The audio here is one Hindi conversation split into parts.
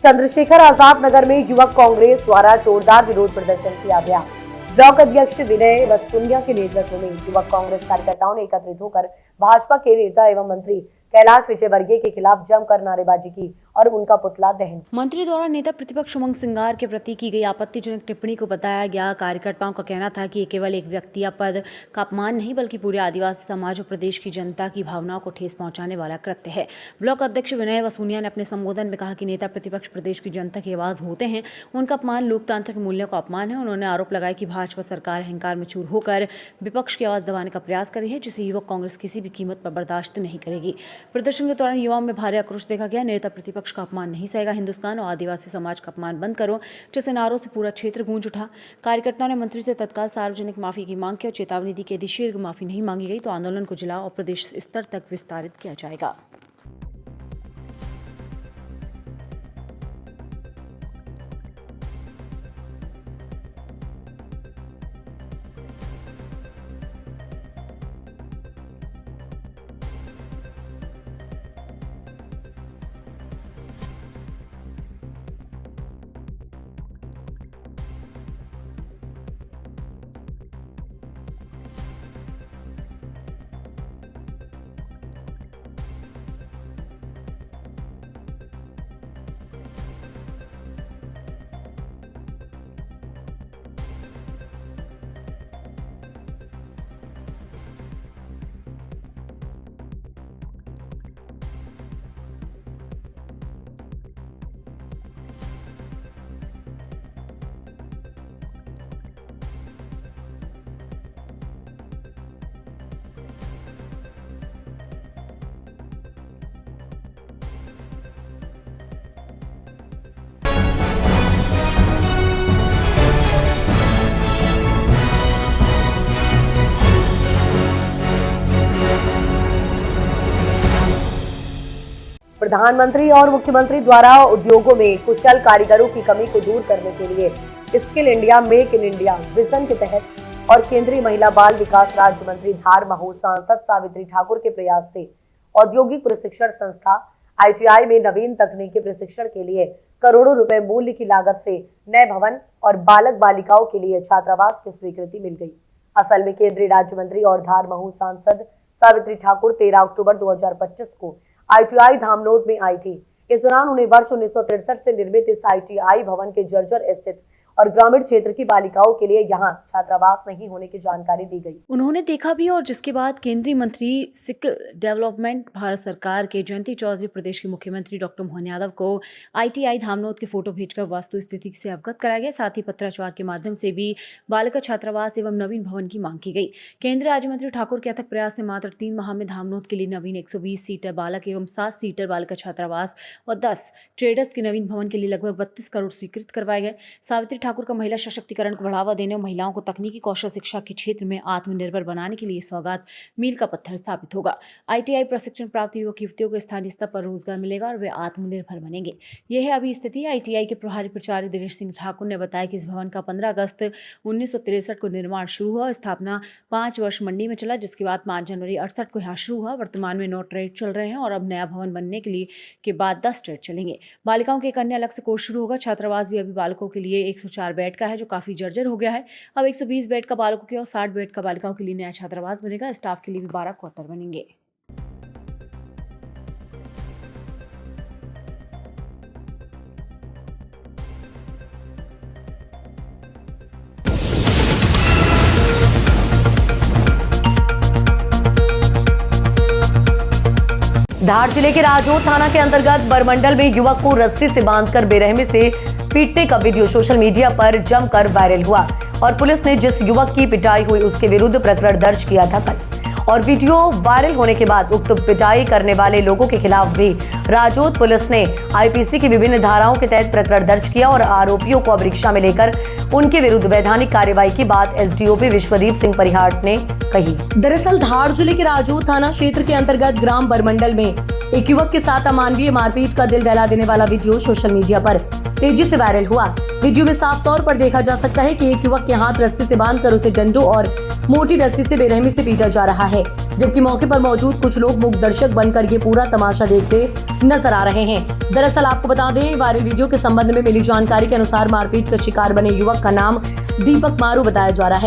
चंद्रशेखर आजाद नगर में युवक कांग्रेस द्वारा जोरदार विरोध प्रदर्शन किया गया। ब्लॉक अध्यक्ष विनय वसूनिया के नेतृत्व में युवक कांग्रेस कार्यकर्ताओं ने एकत्रित होकर भाजपा के नेता एवं मंत्री कैलाश विजयवर्गीय के खिलाफ जमकर नारेबाजी की और उनका पुतला दहन। मंत्री द्वारा नेता प्रतिपक्ष उमंग सिंगार के प्रति की गई आपत्तिजनक टिप्पणी को बताया गया। कार्यकर्ताओं का कहना था कि ये केवल एक व्यक्ति या पद का अपमान नहीं बल्कि पूरे आदिवासी समाज और प्रदेश की जनता की भावनाओं को ठेस पहुंचाने वाला कृत्य है। ब्लॉक अध्यक्ष विनय वसूनिया ने अपने संबोधन में कहा कि नेता प्रतिपक्ष प्रदेश की जनता की आवाज होते हैं, उनका अपमान लोकतांत्रिक मूल्यों का अपमान है। उन्होंने आरोप लगाया कि भाजपा सरकार अहंकार में चूर होकर विपक्ष की आवाज दबाने का प्रयास कर रही है, जिसे युवक कांग्रेस किसी भी कीमत पर बर्दाश्त नहीं करेगी। प्रदर्शन के दौरान युवाओं में भारी आक्रोश देखा गया। नेता प्रतिपक्ष का अपमान नहीं सहेगा, हिंदुस्तान और आदिवासी समाज का अपमान बंद करो, जैसे नारों से पूरा क्षेत्र गूंज उठा। कार्यकर्ताओं ने मंत्री से तत्काल सार्वजनिक माफी की मांग की और चेतावनी दी कि यदि शीघ्र माफी नहीं मांगी गई तो आंदोलन को जिला और प्रदेश स्तर तक विस्तारित किया जाएगा। प्रधानमंत्री और मुख्यमंत्री द्वारा उद्योगों में कुशल कारीगरों की कमी को दूर करने के लिए skill India make in India vision के तहत और केंद्रीय महिला बाल विकास राज्य मंत्री धार मऊ सांसद सावित्री ठाकुर के प्रयास से औद्योगिक प्रशिक्षण संस्था ITI में नवीन तकनीकी प्रशिक्षण के लिए करोड़ों रुपए मूल्य की लागत से नए भवन और बालक बालिकाओं के लिए छात्रावास की स्वीकृति मिल गई। असल में केंद्रीय राज्य मंत्री और धार मऊ सांसद सावित्री ठाकुर 13 अक्टूबर 2025 को ITI धामनोद में आई थी। इस दौरान उन्हें वर्ष 1963 से निर्मित इस ITI भवन के जर्जर स्थित और ग्रामीण क्षेत्र की बालिकाओं के लिए यहां छात्रावास नहीं होने की जानकारी दी गई। उन्होंने देखा भी और जिसके बाद केंद्रीय मंत्री स्किल डेवलपमेंट भारत सरकार के जयंती चौधरी, प्रदेश के मुख्यमंत्री डॉक्टर मोहन यादव को ITI धामनोद के फोटो भेजकर वास्तु स्थिति से अवगत कराया गया। साथ ही पत्राचार के माध्यम से भी बालिका छात्रावास एवं नवीन भवन की मांग की गई। केंद्रीय राज्य मंत्री ठाकुर के अथक प्रयास से मात्र 3 माह में धामनोद के लिए नवीन 120 सीटर बालक एवं 7 सीटर बालिका छात्रावास और 10 ट्रेडर्स के नवीन भवन के लिए लगभग 32 करोड़ स्वीकृत करवाए गए। सावित्री ठाकुर का महिला सशक्तिकरण को बढ़ावा देने और महिलाओं को तकनीकी कौशल शिक्षा के क्षेत्र में आत्मनिर्भर बनाने के लिए सौगात मील का पत्थर स्थापित होगा। ITI प्रशिक्षण प्राप्त युवक युवतियों को स्थानीय स्तर पर रोजगार मिलेगा और वे आत्मनिर्भर बनेंगे। यह है अभी स्थिति। ITI के प्रभारी प्राचार्य दिनेश सिंह ठाकुर ने बताया कि इस भवन का 15 अगस्त 1963 को निर्माण शुरू हुआ। स्थापना 5 वर्ष मंडी में चला, जिसके बाद 5 जनवरी 68 को यहाँ शुरू हुआ। वर्तमान में 9 ट्रेड चल रहे हैं और अब नया भवन बनने के लिए के बाद 10 ट्रेड चलेंगे। बालिकाओं के एक अन्य अलग से कोर्स शुरू होगा। छात्रावास भी अभी बालकों के लिए 104 बेड का है, जो काफी जर्जर हो गया है। अब 120 बेड का बालकों के और 60 बेड का बालिकाओं के लिए नया छात्रावास बनेगा। स्टाफ के लिए भी 12 क्वार्टर बनेंगे। धार जिले के राजौर थाना के अंतर्गत बरमंडल में युवक को रस्सी से बांधकर बेरहमी से पीटने का वीडियो सोशल मीडिया पर जमकर वायरल हुआ और पुलिस ने जिस युवक की पिटाई हुई उसके विरुद्ध प्रकरण दर्ज किया था कल। और वीडियो वायरल होने के बाद उक्त पिटाई करने वाले लोगों के खिलाफ भी राजौर पुलिस ने IPC की विभिन्न धाराओं के तहत प्रकरण दर्ज किया और आरोपियों को अब रिक्शा में लेकर उनके विरुद्ध वैधानिक कार्रवाई की बात SDOP विश्वदीप सिंह परिहार ने कही। दरअसल धार जिले के राजौर थाना क्षेत्र के अंतर्गत ग्राम बरमंडल में एक युवक के साथ अमानवीय मारपीट का दिल दहला देने वाला वीडियो सोशल मीडिया पर तेजी से वायरल हुआ। वीडियो में साफ तौर पर देखा जा सकता है कि एक युवक के हाथ रस्सी से बांधकर उसे डंडों और मोटी रस्सी से बेरहमी से पीटा जा रहा है, जबकि मौके पर मौजूद कुछ लोग मूक दर्शक बनकर ये पूरा तमाशा देखते नजर आ रहे हैं। दरअसल आपको बता दें, वायरल वीडियो के संबंध में मिली जानकारी के अनुसार मारपीट का शिकार बने युवक का नाम दीपक मारू बताया जा रहा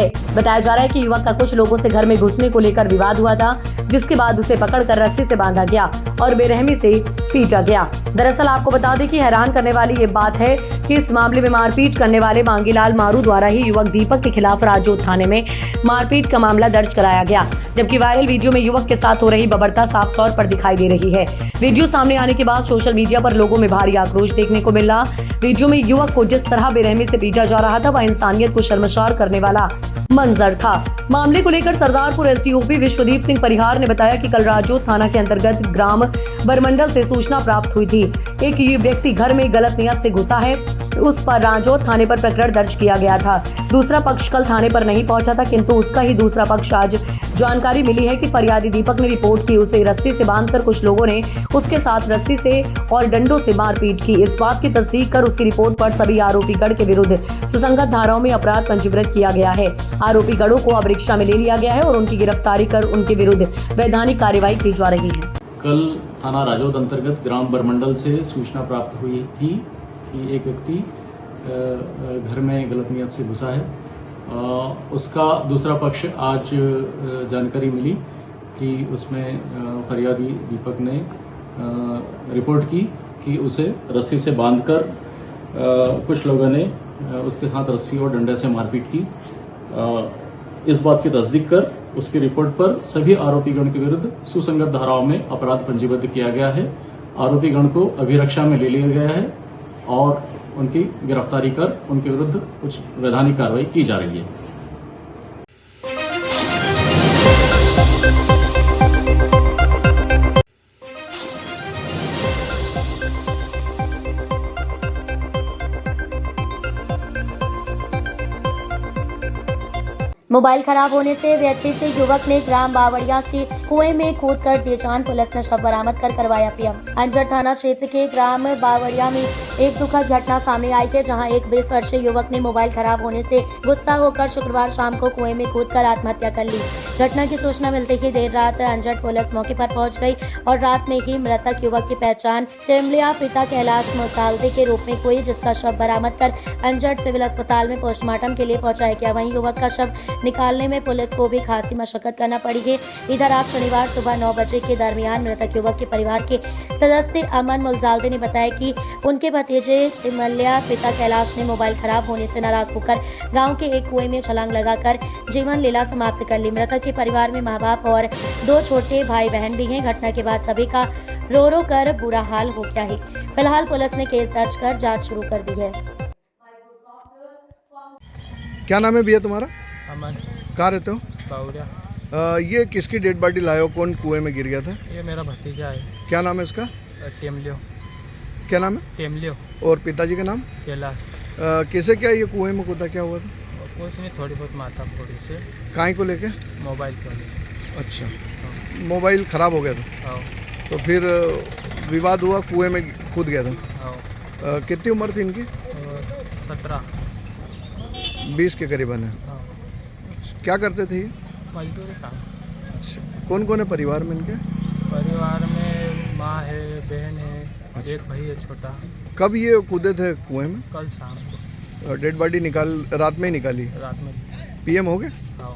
है कि युवक का कुछ लोगों से घर में घुसने को लेकर विवाद हुआ था, जिसके बाद उसे पकड़कर रस्सी से बांधा गया और बेरहमी से पीटा गया। दरअसल आपको बता दें कि हैरान करने वाली ये बात है कि इस मामले में मारपीट करने वाले मांगीलाल मारू द्वारा ही युवक दीपक के खिलाफ राजौंद थाने में मारपीट का मामला दर्ज कराया गया, जबकि वायरल वीडियो में युवक के साथ हो रही बर्बरता साफ तौर पर दिखाई दे रही है। वीडियो सामने आने के बाद सोशल मीडिया पर लोगों में भारी आक्रोश देखने को मिला। वीडियो में युवक को जिस तरह बेरहमी से पीटा जा रहा था, वह इंसानियत को शर्मसार करने वाला मंजर था। मामले को लेकर सरदारपुर एसडीओपी विश्वदीप सिंह परिहार ने बताया कि कल राजौंद थाना के अंतर्गत ग्राम बरमंडल से सूचना प्राप्त हुई थी। एक व्यक्ति घर में गलत नियत से घुसा है, उस पर राजौंद थाने पर प्रकरण दर्ज किया गया था। दूसरा पक्ष कल थाने पर नहीं पहुंचा था, किंतु उसका ही दूसरा पक्ष आज जानकारी मिली है कि फरियादी दीपक ने रिपोर्ट की। उसे रस्सी से बांधकर कुछ लोगों ने उसके साथ रस्सी से और डंडों से मारपीट की। इस बात की तस्दीक कर उसकी रिपोर्ट पर सभी आरोपी गण के विरुद्ध सुसंगत धाराओं में अपराध पंजीकृत किया गया है। आरोपी गणों को अब रिक्शा में ले लिया गया है और उनकी गिरफ्तारी कर उनके विरुद्ध वैधानिक कार्रवाई की जा रही है। कल थाना राजौंद अंतर्गत ग्राम बरमंडल से सूचना प्राप्त हुई थी कि एक व्यक्ति घर में गलत नियत से घुसा है। उसका दूसरा पक्ष आज जानकारी मिली कि उसमें फरियादी दीपक ने रिपोर्ट की कि उसे रस्सी से बांधकर कुछ लोगों ने उसके साथ रस्सी और डंडे से मारपीट की। इस बात की तस्दीक कर उसकी रिपोर्ट पर सभी आरोपीगण के विरुद्ध सुसंगत धाराओं में अपराध पंजीबद्ध किया गया है। आरोपीगण को अभिरक्षा में ले लिया गया है और उनकी गिरफ्तारी कर उनके विरुद्ध कुछ वैधानिक कार्रवाई की जा रही है। मोबाइल खराब होने से व्यथित युवक ने ग्राम बावड़िया के कुएं में कूदकर दी जान। पुलिस ने शव बरामद कर करवाया पीएम। अंजड़ थाना क्षेत्र के ग्राम बावड़िया में एक दुखद घटना सामने आई है, जहां एक 20 वर्षीय युवक ने मोबाइल खराब होने से गुस्सा होकर शुक्रवार शाम को कुएं में कूदकर आत्महत्या कर ली। घटना की सूचना मिलते ही देर रात अंजड़ पुलिस मौके पर पहुंच गई और रात में ही मृतक युवक की पहचान टेमलिया पिता कैलाश मोसाल्दे के रूप में हुई, जिसका शव बरामद कर अंजड़ सिविल अस्पताल में पोस्टमार्टम के लिए पहुंचाया गया। वहीं युवक का शव निकालने में पुलिस को भी खासी मशक्कत करना पड़ी है। इधर आज शनिवार सुबह 9 बजे के दरमियान मृतक युवक के परिवार के सदस्य अमन मुलजाल्दे ने बताया कि उनके भतीजे टिमलिया पिता कैलाश ने मोबाइल खराब होने से नाराज होकर गांव के एक कुएं में छलांग लगाकर जीवन लीला समाप्त कर ली। मृतक के परिवार में माँ बाप और 2 छोटे भाई बहन भी हैं। घटना के बाद सभी का रो रो कर बुरा हाल हो गया है। फिलहाल पुलिस ने केस दर्ज कर जाँच शुरू कर दी है। क्या नाम है भैया तुम्हारा? अमन। कहाँ रहते हो? बावड़िया। ये किसकी डेड बॉडी लाए हो? कौन कुएं में गिर गया था? ये मेरा भतीजा है। क्या नाम है इसका? टेमलियो। क्या नाम है? टेमलियो। और पिताजी का नाम? कैलाश। कैसे क्या ये कुएं में कूदा, क्या हुआ था? कुछ नहीं, थोड़ी बहुत माथा फोड़ी से। काहे को लेके? मोबाइल को लेके। अच्छा, मोबाइल खराब हो गया था? हाँ। तो फिर विवाद हुआ, कुएं में कूद गया था? हाँ। कितनी उम्र थी इनकी? 17। 20 के करीबन है। हाँ। क्या करते थे ये? मजदूरी काम। अच्छा, कौन कौन है परिवार में इनके? परिवार में माँ है, बहन है। अच्छा। एक भाई है छोटा। कब ये कूदे थे कुएं में? कल शाम को। डेड बॉडी रात में ही निकाली? रात में। पीएम हो गए? हाँ।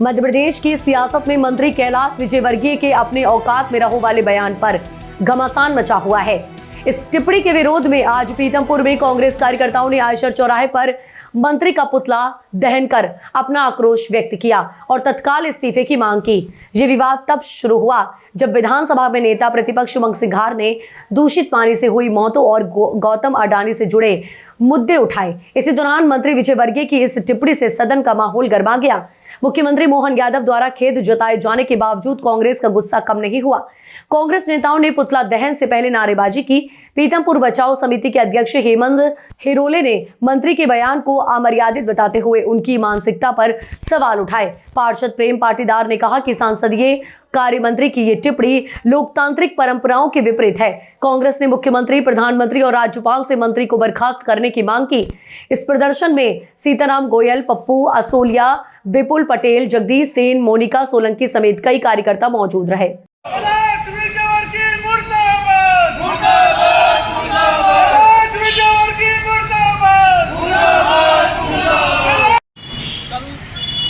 मध्य प्रदेश की सियासत में मंत्री कैलाश विजयवर्गीय के अपने औकात में रहो वाले बयान पर घमासान मचा हुआ है। इस टिप्पणी के विरोध में आज पीतमपुर में कांग्रेस कार्यकर्ताओं ने आयशर चौराहे पर मंत्री का पुतला दहन कर अपना आक्रोश व्यक्त किया और तत्काल इस्तीफे की मांग की। ये विवाद तब शुरू हुआ जब विधानसभा में नेता प्रतिपक्ष उमंग सिंघार ने दूषित पानी से हुई मौतों और गौतम अडानी से जुड़े मुद्दे उठाए। इसी दौरान मंत्री विजयवर्गीय की इस टिप्पणी से सदन का माहौल गरमा गया। मुख्यमंत्री मोहन यादव द्वारा खेद जताए जाने के बावजूद कांग्रेस का गुस्सा कम नहीं हुआ। कांग्रेस नेताओं ने पुतला दहन से पहले नारेबाजी की। पीतमपुर बचाओ समिति के अध्यक्ष हेमंत हिरोले ने मंत्री के बयान को अमर्यादित बताते हुए उनकी मानसिकता पर सवाल उठाए। पार्षद प्रेम पाटीदार ने कहा कि संसदीय कार्य मंत्री की ये टिप्पणी लोकतांत्रिक परंपराओं के विपरीत है। कांग्रेस ने मुख्यमंत्री, प्रधानमंत्री और राज्यपाल से मंत्री को बर्खास्त करने की मांग की। इस प्रदर्शन में सीताराम गोयल, पप्पू असोलिया, विपुल पटेल, जगदीश सेन, मोनिका सोलंकी समेत कई कार्यकर्ता मौजूद रहे।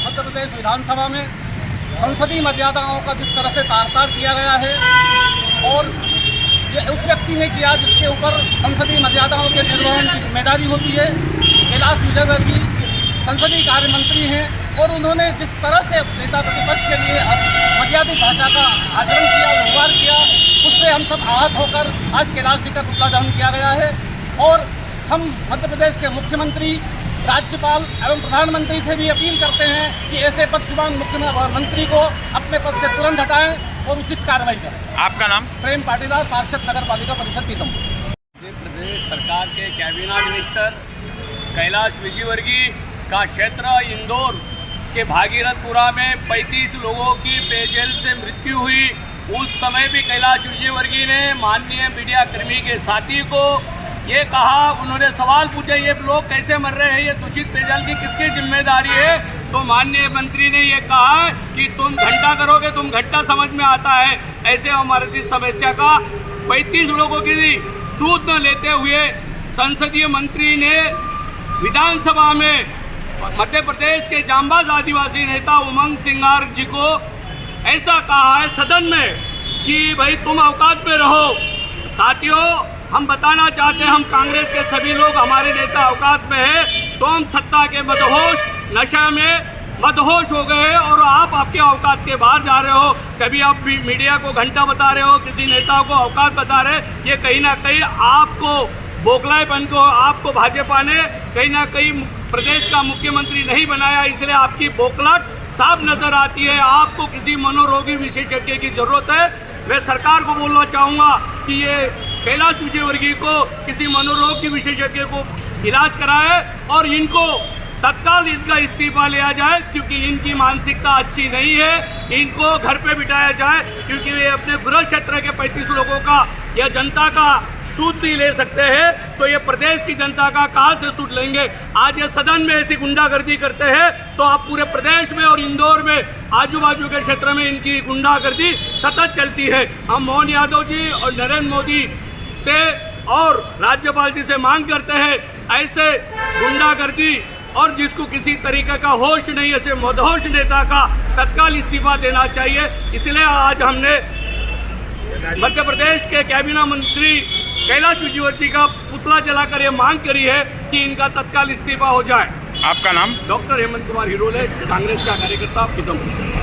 मध्य प्रदेश विधानसभा में संसदीय मर्यादाओं का जिस तरह से तार-तार किया गया है और ये उस व्यक्ति ने किया जिसके ऊपर संसदीय मर्यादाओं के निर्वहन की जिम्मेदारी होती है। कैलाश विजयवर्गीय संसदीय कार्य मंत्री हैं और उन्होंने जिस तरह से नेता प्रतिपक्ष के लिए मर्यादित भाषा का आचरण किया, व्यवहार किया, उससे हम सब आहत होकर आज कैलाश जी का पुतला दहन किया गया है। और हम मध्य प्रदेश के मुख्यमंत्री, राज्यपाल एवं प्रधानमंत्री से भी अपील करते हैं कि ऐसे पक्षपात मुख्यमंत्री को अपने पद से तुरंत हटाएं और उचित कार्रवाई करें। आपका नाम? प्रेम पाटीदार, पार्षद नगर पालिका परिषद पीतमपुर। मध्य प्रदेश सरकार के कैबिनेट मिनिस्टर कैलाश विजयवर्गीय का क्षेत्र इंदौर के भागीरथपुरा में 35 लोगों की पेयजल से मृत्यु हुई। उस समय भी कैलाश विजयवर्गीय ने माननीय मीडिया कर्मी के साथी को ये कहा, उन्होंने सवाल पूछे ये लोग कैसे मर रहे हैं, ये दूषित पेयजल की किसकी जिम्मेदारी है? तो माननीय मंत्री ने ये कहा कि तुम घंटा करोगे, तुम घंटा समझ में आता है। ऐसे हमारी समस्या का 35 लोगों की सूद न लेते हुए संसदीय मंत्री ने विधानसभा में मध्य प्रदेश के जांबाज आदिवासी नेता उमंग सिंघार जी को ऐसा कहा है सदन में कि भाई तुम औकात में रहो। साथियों, हम बताना चाहते हैं, हम कांग्रेस के सभी लोग, हमारे नेता औकात में है, तो हम सत्ता के मदहोश, नशा में मदहोश हो गए और आप आपके औकात के बाहर जा रहे हो। कभी आप मीडिया को घंटा बता रहे हो, किसी नेता को औकात बता रहे, ये कहीं ना कहीं आपको बोखलापन को, आपको भाजपा ने कहीं ना कहीं प्रदेश का मुख्यमंत्री नहीं बनाया, इसलिए आपकी बोखलाहट साफ नजर आती है। आपको किसी मनोरोगी विशेषज्ञ की जरूरत है। मैं सरकार को बोलना चाहूँगा कि ये कैलाश विजयवर्गीय को किसी मनोरोग की विशेषज्ञ को इलाज कराए और इनको तत्काल इनका इस्तीफा लिया जाए, क्योंकि इनकी मानसिकता अच्छी नहीं है। इनको घर पे बिठाया जाए, क्योंकि वे अपने गृह क्षेत्र के 35 लोगों का या जनता का सूद नहीं ले सकते हैं, तो ये प्रदेश की जनता का कहाँ से सूद लेंगे? आज ये सदन में ऐसी गुंडागर्दी करते हैं तो आप पूरे प्रदेश में और इंदौर में आजू बाजू के क्षेत्र में इनकी गुंडागर्दी सतत चलती है। हम मोहन यादव जी और नरेंद्र मोदी से और राज्यपाल जी से मांग करते हैं, ऐसे गुंडागर्दी और जिसको किसी तरीके का होश नहीं, ऐसे मदहोश नेता का तत्काल इस्तीफा देना चाहिए। इसलिए आज हमने मध्य प्रदेश के कैबिनेट मंत्री कैलाश विजयवर्गीय का पुतला जलाकर ये मांग करी है कि इनका तत्काल इस्तीफा हो जाए। आपका नाम? डॉक्टर हेमंत कुमार हिरोले, कांग्रेस का कार्यकर्ता, पीतमपुर।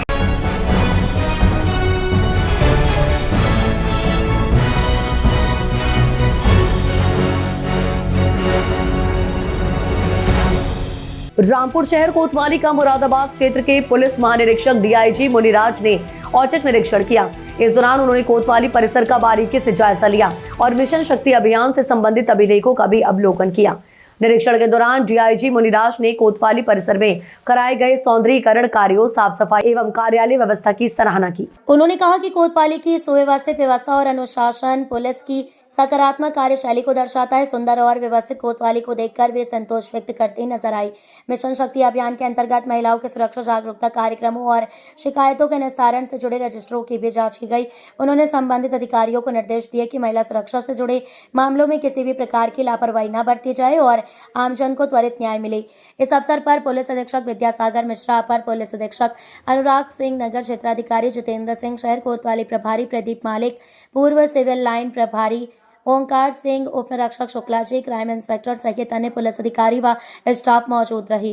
रामपुर शहर कोतवाली का मुरादाबाद क्षेत्र के पुलिस महानिरीक्षक डीआईजी मुनिराज ने औचक निरीक्षण किया। इस दौरान उन्होंने कोतवाली परिसर का बारीकी से जायजा लिया और मिशन शक्ति अभियान से संबंधित अभिलेखों का भी अवलोकन किया। निरीक्षण के दौरान डीआईजी मुनिराज ने कोतवाली परिसर में कराए गए सौंदर्यीकरण कार्यों, साफ सफाई एवं कार्यालय व्यवस्था की सराहना की। उन्होंने कहा कि कोतवाली की सुव्यवस्थित व्यवस्था और अनुशासन पुलिस की सकारात्मक कार्यशैली को दर्शाता है। सुंदर और व्यवस्थित कोतवाली को देखकर वे संतोष व्यक्त करती नजर आई। मिशन शक्ति अभियान के अंतर्गत महिलाओं के सुरक्षा जागरूकता कार्यक्रमों और शिकायतों के निस्तारण से जुड़े रजिस्टरों की भी जांच की गई। उन्होंने संबंधित अधिकारियों को निर्देश दिए कि महिला सुरक्षा से जुड़े मामलों में किसी भी प्रकार की लापरवाही न बरती जाए और आमजन को त्वरित न्याय मिले। इस अवसर पर पुलिस अधीक्षक विद्यासागर मिश्रा, अपर पुलिस अधीक्षक अनुराग सिंह, नगर क्षेत्राधिकारी जितेंद्र सिंह, शहर कोतवाली प्रभारी प्रदीप मालिक, पूर्व सिविल लाइन प्रभारी ओंकार सिंह, उप निरीक्षक शुक्ला जी, क्राइम इंस्पेक्टर सहित अन्य पुलिस अधिकारी व स्टाफ मौजूद रही।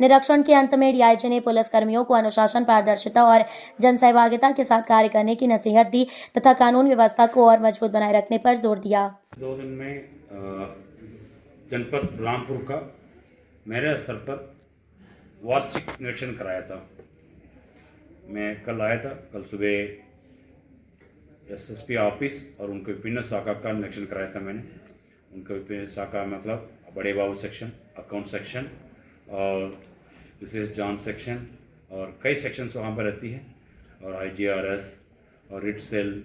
निरीक्षण के अंत में डीआईजी ने पुलिस कर्मियों को अनुशासन, पारदर्शिता और जनसहभागिता के साथ कार्य करने की नसीहत दी तथा कानून व्यवस्था को और मजबूत बनाए रखने पर जोर दिया। 2 दिन में जनपद रामपुर का मेरे स्तर पर वार्षिक निरीक्षण कराया था। मैं कल आया था, कल सुबह एसएसपी ऑफिस और उनके विभिन्न शाखा का निरीक्षण कराया था मैंने। उनके विभिन्न शाखा मतलब बड़े बाबू सेक्शन, अकाउंट सेक्शन और विशेष जांच सेक्शन और कई सेक्शंस वहाँ पर रहती है, और आईजीआरएस और रिट सेल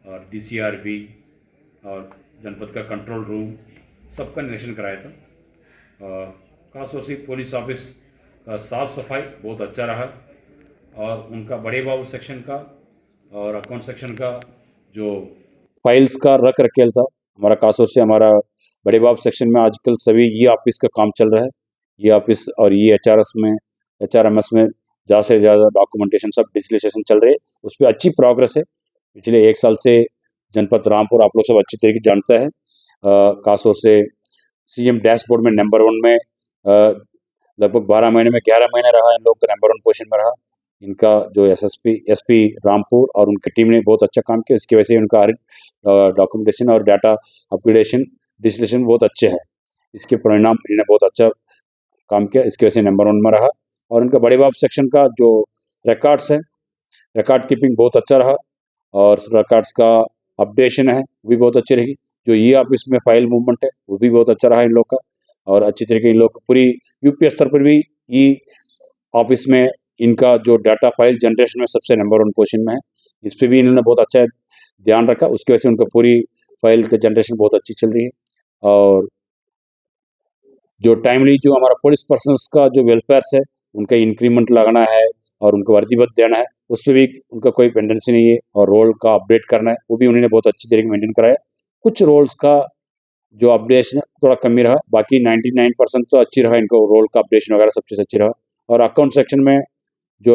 और डीसीआरबी और जनपद का कंट्रोल रूम, सबका निरीक्षण कराया था। खासतौर से पुलिस ऑफिस का साफ सफाई बहुत अच्छा रहा, और उनका बड़े बाबू सेक्शन का और अकाउंट सेक्शन का जो फाइल्स का रख रखेल था हमारा, खासतौर से हमारा बड़े बाबू सेक्शन में आजकल सभी ई ऑफिस का काम चल रहा है। ई ऑफिस और ई एचआरएमएस में ज़्यादा से ज़्यादा डॉक्यूमेंटेशन सब डिजिटलाइजेशन चल रहे हैं, उस पर अच्छी प्रोग्रेस है। पिछले 1 साल से जनपद रामपुर आप लोग सब अच्छी तरीके जानता है, खासतौर से सीएम डैशबोर्ड में नंबर 1 में लगभग 12 महीने में 11 महीने रहा, इन लोग का नंबर 1 पोजीशन में रहा। इनका जो एसपी रामपुर और उनकी टीम ने बहुत अच्छा काम किया, इसकी वजह से उनका हर डॉक्यूमेंटेशन और डाटा अपग्रेडेशन डिजिटलाइजेशन बहुत अच्छे हैं। इसके परिणाम इन्होंने बहुत अच्छा काम किया, इसकी वजह से नंबर 1 में रहा। और उनका बड़े बाबू सेक्शन का जो रिकॉर्ड्स है, रिकॉर्ड कीपिंग बहुत अच्छा रहा, और रिकॉर्ड्स का अपडेशन है वो भी बहुत अच्छी रही। जो ई ऑफिस में फाइल मूवमेंट है वो भी बहुत अच्छा रहा इन लोग का, और अच्छी तरीके इन लोग पूरी यूपी स्तर पर भी ई ऑफिस में इनका जो डाटा फाइल जनरेशन में सबसे नंबर 1 पोजीशन में है। इस पर भी इन्होंने बहुत अच्छा ध्यान रखा, उसकी वजह से उनका पूरी फाइल का जनरेशन बहुत अच्छी चल रही है। और जो टाइमली जो हमारा पुलिस पर्सनस का जो वेलफेयर है, उनका इंक्रीमेंट लगाना है और उनको वर्दीबद्ध देना है, उस पर भी उनका कोई पेंडेंसी नहीं है। और रोल का अपडेट करना है वो भी उन्होंने बहुत अच्छी तरीके मेंटेन कराया। कुछ रोल्स का जो अपडेशन थोड़ा कमी रहा, बाकी 99% तो अच्छी रहा, इनको रोल का अपडेशन वगैरह सब चीज़ अच्छी रहा। और अकाउंट सेक्शन में जो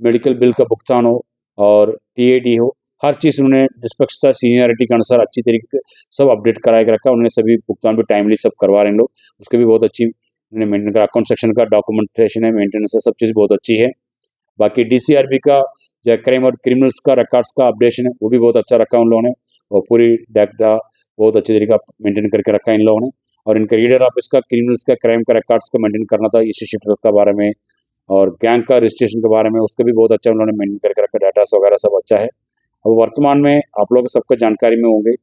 मेडिकल बिल का भुगतान हो और टीएडी हो, हर चीज़ उन्होंने निष्पक्षता सीनियरिटी के अनुसार अच्छी तरीके से सब अपडेट करा के रखा। उन्होंने सभी भुगतान भी टाइमली सब करवा रहे हैं लोग, उसके भी बहुत अच्छी उन्होंने मेंटेन करा। अकाउंट सेक्शन का डॉक्यूमेंटेशन है, मेंटेनेंस है, सब चीज़ बहुत अच्छी है। बाकी डीसीआरबी का जो क्राइम और क्रिमिनल्स का रिकॉर्ड्स का अपडेशन है वो भी बहुत अच्छा रखा उन लोगों ने, और पूरी डाटा बहुत अच्छी तरीका मेंटेन करके रखा इन लोगों ने। और इनका रीडर ऑफिस का क्रिमिनल्स का क्राइम का रिकॉर्ड्स का मेंटेन करना था, इसी शीटर के बारे में और गैंग का रजिस्ट्रेशन के बारे में, उसका भी बहुत अच्छा उन्होंने मेंटेन करके रखा। डाटा वगैरह सब अच्छा है। अब वर्तमान में आप लोगों को सबको जानकारी में होंगे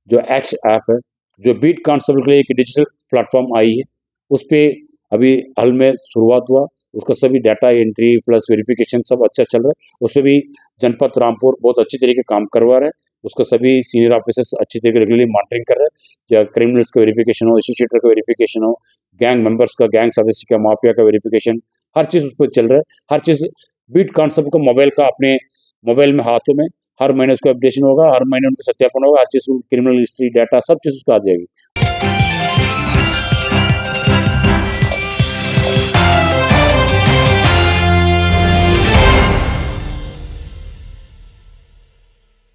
जो एक्स ऐप है, जो बीट कांस्टेबल के लिए एक डिजिटल प्लेटफॉर्म आई है, उस पर अभी हाल में शुरुआत हुआ। उसका सभी डाटा एंट्री प्लस वेरिफिकेशन सब अच्छा चल रहा है। उस पर भी जनपद रामपुर बहुत अच्छी तरीके काम करवा रहा है। उसका सभी सीनियर ऑफिसर्स अच्छी तरीके रेगुलरली मॉनिटरिंग कर रहे हैं, चाहे क्रिमिनल्स का वेरिफिकेशन हो, इसी शीटर का वेरिफिकेशन हो, गैंग मेंबर्स का, गैंग सदस्य का, माफिया का वेरिफिकेशन, हर चीज़ उस पर चल रहा है। हर चीज़ बीट कांस्टेबल को मोबाइल का अपने मोबाइल में हाथों में हर महीने उसका अपडेशन होगा, हर महीने उनका सत्यापन होगा, हर चीज़ क्रिमिनल हिस्ट्री डाटा सब चीज़ उसका आ जाएगी।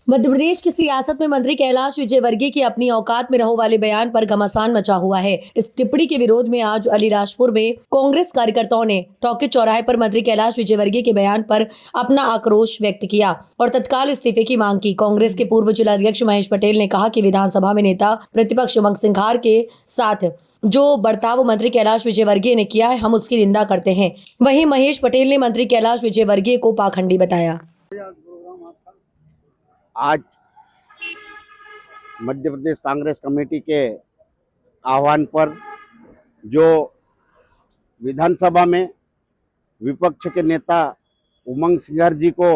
मध्य प्रदेश की सियासत में मंत्री कैलाश विजयवर्गीय की अपनी औकात में रहो वाले बयान पर घमासान मचा हुआ है। इस टिप्पणी के विरोध में आज अलीराजपुर में कांग्रेस कार्यकर्ताओं ने टॉकीज चौराहे पर मंत्री कैलाश विजयवर्गीय के बयान पर अपना आक्रोश व्यक्त किया और तत्काल इस्तीफे की मांग की। कांग्रेस के पूर्व जिलाध्यक्ष महेश पटेल ने कहा कि विधानसभा में नेता प्रतिपक्ष उमंग सिंघार के साथ जो बर्ताव मंत्री कैलाश विजयवर्गीय ने किया है, हम उसकी निंदा करते हैं। वहीं महेश पटेल ने मंत्री कैलाश विजयवर्गीय को पाखंडी बताया। आज मध्य प्रदेश कांग्रेस कमेटी के आह्वान पर जो विधानसभा में विपक्ष के नेता उमंग सिंघार जी को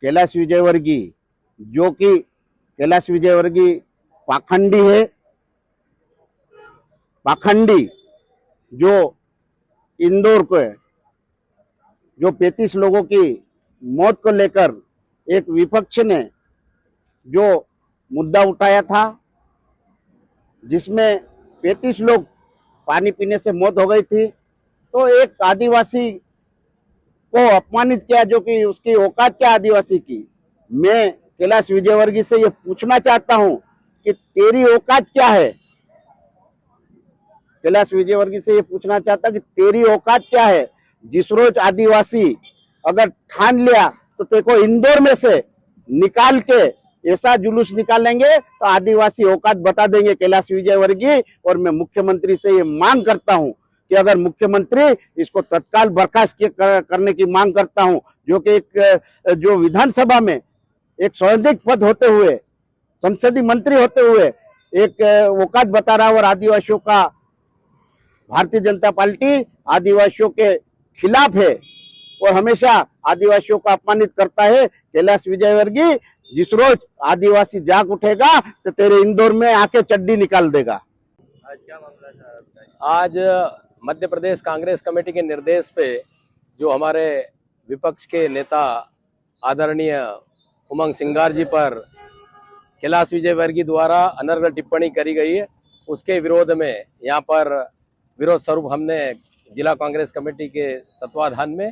कैलाश विजयवर्गीय, जो कि कैलाश विजयवर्गीय पाखंडी है, पाखंडी जो इंदौर को जो 35 लोगों की मौत को लेकर एक विपक्ष ने जो मुद्दा उठाया था, जिसमें 35 लोग पानी पीने से मौत हो गई थी, तो एक आदिवासी को अपमानित किया जो कि उसकी औकात क्या आदिवासी की। मैं कैलाश विजयवर्गीय से ये पूछना चाहता हूं कि तेरी औकात क्या है। कैलाश विजयवर्गीय से ये पूछना चाहता कि तेरी औकात क्या है। जिस रोज आदिवासी अगर ठान लिया तो तेरे को इंदौर में से निकाल के ऐसा जुलूस निकालेंगे तो आदिवासी औकात बता देंगे कैलाश विजयवर्गीय। और मैं मुख्यमंत्री से ये मांग करता हूं कि अगर मुख्यमंत्री इसको तत्काल बर्खास्त करने की मांग करता हूं, जो कि एक जो विधानसभा में एक संवैधानिक पद होते हुए, संसदीय मंत्री होते हुए एक औकात बता रहा, और आदिवासियों का भारतीय जनता पार्टी आदिवासियों के खिलाफ है और हमेशा आदिवासियों को अपमानित करता है। कैलाश विजयवर्गीय, जिस रोज आदिवासी जाग उठेगा तो तेरे इंदौर में आके चड्डी निकाल देगा। आज मध्य प्रदेश कांग्रेस कमेटी के निर्देश पे जो हमारे विपक्ष के नेता आदरणीय उमंग सिंगार जी पर कैलाश विजयवर्गीय द्वारा अनर्गल टिप्पणी करी गई है, उसके विरोध में यहाँ पर विरोध स्वरूप हमने जिला कांग्रेस कमेटी के तत्वाधान में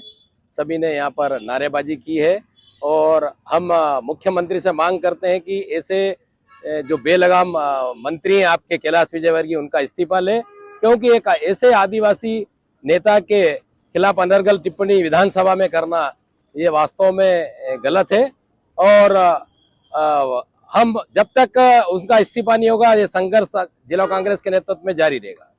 सभी ने यहाँ पर नारेबाजी की है। और हम मुख्यमंत्री से मांग करते हैं कि ऐसे जो बेलगाम मंत्री हैं आपके कैलाश विजयवर्गीय, उनका इस्तीफा ले, क्योंकि एक ऐसे आदिवासी नेता के खिलाफ अनर्गल टिप्पणी विधानसभा में करना ये वास्तव में गलत है। और हम जब तक उनका इस्तीफा नहीं होगा, ये संघर्ष जिला कांग्रेस के नेतृत्व में जारी रहेगा।